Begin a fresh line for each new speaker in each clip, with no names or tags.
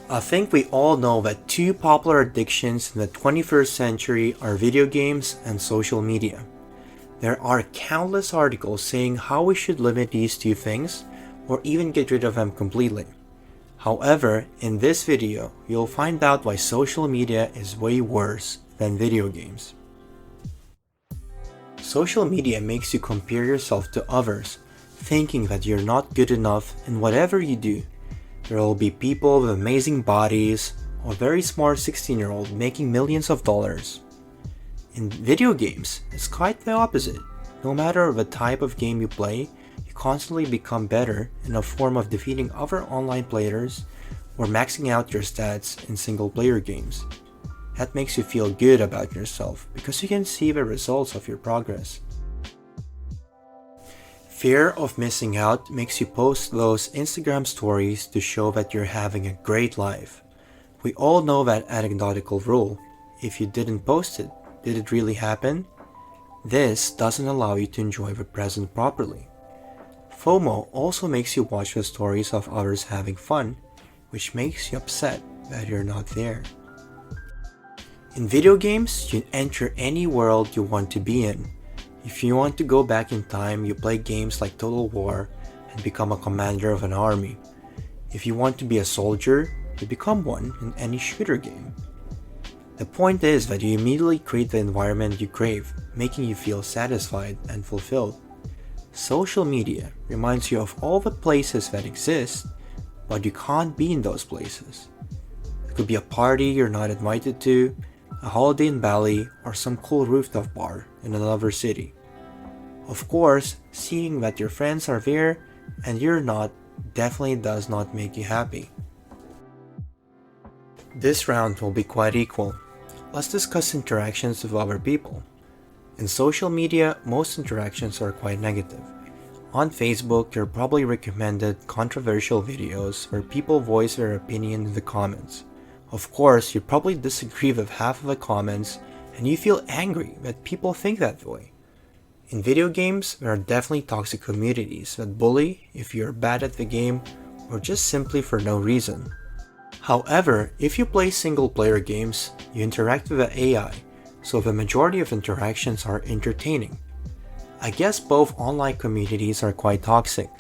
I think we all know that two popular addictions in the 21st century are video games and social media. There are countless articles saying how we should limit these two things or even get rid of them completely. However, in this video, you'll find out why social media is way worse than video games. Social media makes you compare yourself to others, thinking that you're not good enough in whatever you do. There will be people with amazing bodies, or a very smart 16-year-old making millions of dollars. In video games, it's quite the opposite. No matter the type of game you play, you constantly become better in a form of defeating other online players or maxing out your stats in single-player games. That makes you feel good about yourself because you can see the results of your progress. Fear of missing out makes you post those Instagram stories to show that you're having a great life. We all know that anecdotal rule. If you didn't post it, did it really happen? This doesn't allow you to enjoy the present properly. FOMO also makes you watch the stories of others having fun, which makes you upset that you're not there. In video games, you enter any world you want to be in. If you want to go back in time, you play games like Total War and become a commander of an army. If you want to be a soldier, you become one in any shooter game. The point is that you immediately create the environment you crave, making you feel satisfied and fulfilled. Social media reminds you of all the places that exist, but you can't be in those places. It could be a party you're not invited to, a holiday in Bali, or some cool rooftop bar in another city. Of course, seeing that your friends are there and you're not definitely does not make you happy. This round will be quite equal. Let's discuss interactions with other people. In social media, most interactions are quite negative. On Facebook, you're probably recommended controversial videos where people voice their opinion in the comments. Of course, you probably disagree with half of the comments and you feel angry that people think that way. In video games, there are definitely toxic communities that bully if you're bad at the game or just simply for no reason. However, if you play single-player games, you interact with the AI, so the majority of interactions are entertaining. I guess both online communities are quite toxic.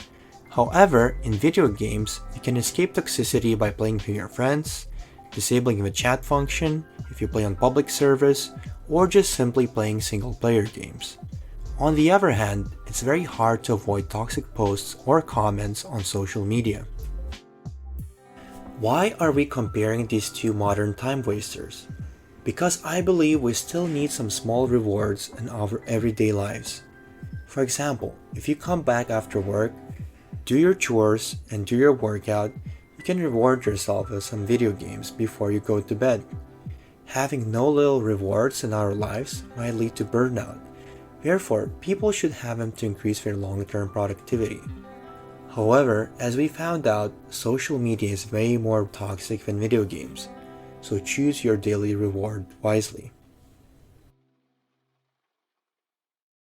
However, in video games, you can escape toxicity by playing with your friends, disabling the chat function if you play on public servers, or just simply playing single-player games. On the other hand, it's very hard to avoid toxic posts or comments on social media. Why are we comparing these two modern time wasters? Because I believe we still need some small rewards in our everyday lives. For example, if you come back after work, do your chores, and do your workout, you can reward yourself with some video games before you go to bed. Having no little rewards in our lives might lead to burnout. Therefore, people should have them to increase their long-term productivity. However, as we found out, social media is way more toxic than video games, so choose your daily reward wisely.